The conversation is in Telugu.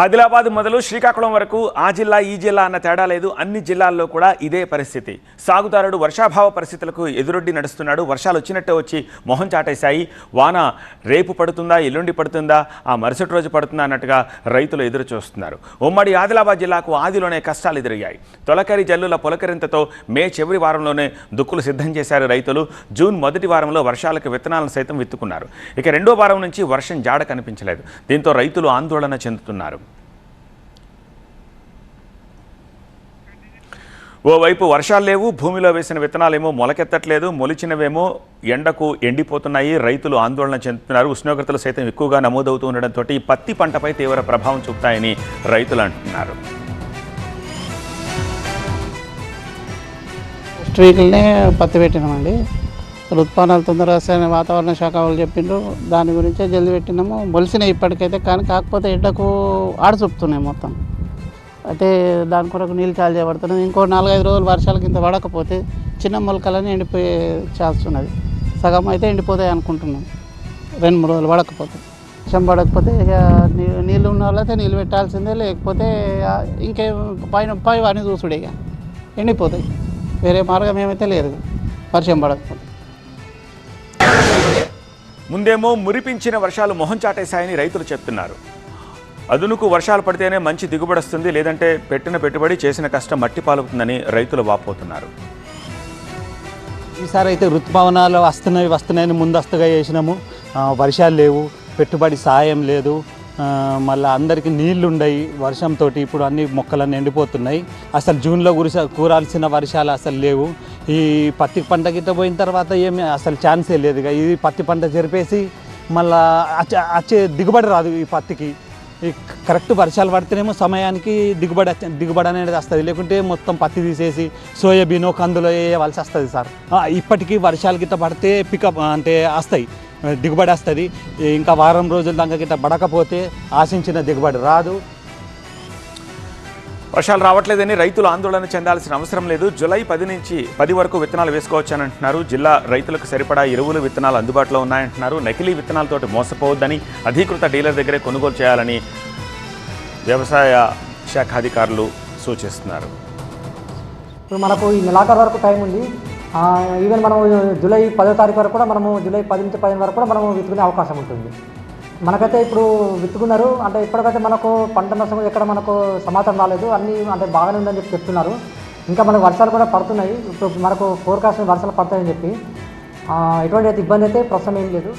ఆదిలాబాద్ మొదలు శ్రీకాకుళం వరకు ఆ జిల్లా ఈ జిల్లా అన్న తేడా లేదు. అన్ని జిల్లాల్లో కూడా ఇదే పరిస్థితి. సాగుదారుడు వర్షాభావ పరిస్థితులకు ఎదురొడ్డి నడుస్తున్నాడు. వర్షాలు వచ్చినట్టే వచ్చి మొహం చాటేశాయి. వాన రేపు పడుతుందా, ఎల్లుండి పడుతుందా, ఆ మరుసటి రోజు పడుతుందా అన్నట్టుగా రైతులు ఎదురు చూస్తున్నారు. ఉమ్మడి ఆదిలాబాద్ జిల్లాకు ఆదిలోనే కష్టాలు ఎదురయ్యాయి. తొలకరి జల్లుల పులకరింతతో మే చివరి వారంలోనే దుక్కులు సిద్ధం చేశారు రైతులు. జూన్ మొదటి వారంలో వర్షాలకు విత్తనాలను సైతం విత్తుకున్నారు. ఇక రెండో వారం నుంచి వర్షం జాడ కనిపించలేదు. దీంతో రైతులు ఆందోళన చెందుతున్నారు. ఓవైపు వర్షాలు లేవు, భూమిలో వేసిన విత్తనాలేమో మొలకెత్తట్లేదు, మొలిచినవేమో ఎండకు ఎండిపోతున్నాయి. రైతులు ఆందోళన చెందుతున్నారు. ఉష్ణోగ్రతలు సైతం ఎక్కువగా నమోదవుతూ ఉండడంతో పత్తి పంటపై తీవ్ర ప్రభావం చూపుతాయని రైతులు అంటున్నారు. నెక్స్ట్ వీక్లనే పత్తి పెట్టినామండి. ఉత్పన్నాలు తొందరగా వస్తాయని వాతావరణ శాఖ వాళ్ళు చెప్పిండ్రు. దాని గురించే జల్ది పెట్టినాము. మొలిసినాయి ఇప్పటికైతే, కానీ కాకపోతే ఎండకు ఆడ చూపుతున్నాయి మొత్తం. అయితే దాని కొరకు నీళ్ళు చాలు చేయబడుతున్నాయి. ఇంకో 4-5 రోజులు వర్షాలకి ఇంత పడకపోతే చిన్న మొలకలని ఎండిపోయే ఛాన్స్ ఉన్నది. సగం అయితే ఎండిపోతాయి అనుకుంటున్నాం 2-3 రోజులు పడకపోతే. వర్షం పడకపోతే ఇక నీళ్ళు ఉన్న వాళ్ళైతే నీళ్ళు పెట్టాల్సిందే, లేకపోతే ఇంకే పై వాడిని చూసుడే ఇక ఎండిపోతాయి. వేరే మార్గం ఏమైతే లేదు వర్షం పడకపోతే. ముందేమో మురిపించిన వర్షాలు మొహం చాటేశాయని రైతులు చెప్తున్నారు. అదునుకు వర్షాలు పడితేనే మంచి దిగుబడి వస్తుంది, లేదంటే పెట్టిన పెట్టుబడి చేసిన కష్టం మట్టి పాలవుతుందని రైతులు వాపోతున్నారు. ఈసారి అయితే ఋతుపవనాలు వస్తున్నాయని ముందస్తుగా చేసినాము. వర్షాలు లేవు, పెట్టుబడి సాయం లేదు, మళ్ళీ అందరికీ నీళ్లు ఉండయి వర్షంతో. ఇప్పుడు అన్ని మొక్కలన్నీ ఎండిపోతున్నాయి. అసలు జూన్లో కూరాల్సిన వర్షాలు అసలు లేవు. ఈ పత్తి పంట గిట్ట పోయిన తర్వాత ఏమి అసలు ఛాన్సే లేదు. ఈ పత్తి పంట జరిపేసి మళ్ళీ వచ్చే దిగుబడి రాదు. ఈ పత్తికి ఈ కరెక్ట్ వర్షాలు పడితేనేమో సమయానికి దిగుబడి అనేది వస్తుంది, లేకుంటే మొత్తం పత్తి తీసేసి సోయాబీన్ కందులో వేయవలసి వస్తుంది సార్. ఇప్పటికీ వర్షాలు గిట్ట పడితే పికప్ అంటే వస్తాయి, దిగుబడి వస్తుంది. ఇంకా వారం రోజుల దాకా గిట్ట పడకపోతే ఆశించిన దిగుబడి రాదు. వర్షాలు రావట్లేదని రైతులు ఆందోళన చెందాల్సిన అవసరం లేదు. జూలై 10 నుంచి 10 వరకు విత్తనాలు వేసుకోవచ్చని అంటున్నారు. జిల్లా రైతులకు సరిపడా ఎరువులు, విత్తనాలు అందుబాటులో ఉన్నాయంటున్నారు. నకిలీ విత్తనాలతోటి మోసపోవద్దని, అధీకృత డీలర్ దగ్గరే కొనుగోలు చేయాలని వ్యవసాయ శాఖ అధికారులు సూచిస్తున్నారు. ఇప్పుడు మనకు ఈ నెలాఖరు వరకు టైం ఉంది. ఈవెన్ మనం జూలై 10వ తారీఖు వరకు కూడా మనము జూలై 10 నుంచి 15 వరకు కూడా మనము విత్తుకునే అవకాశం ఉంటుంది. మనకైతే ఇప్పుడు విత్తుకున్నారు అంటే ఇప్పటికైతే మనకు పంట నష్టం ఎక్కడ మనకు సమాచారం రాలేదు. అన్నీ అంటే బాగానే ఉందని చెప్పి చెప్తున్నారు. ఇంకా మనకు వర్షాలు కూడా పడుతున్నాయి. ఇప్పుడు మనకు ఫోర్కాస్ట్ వర్షాలు పడతాయని చెప్పి ఎటువంటి అయితే ఇబ్బంది అయితే ప్రస్తుతం ఏం లేదు.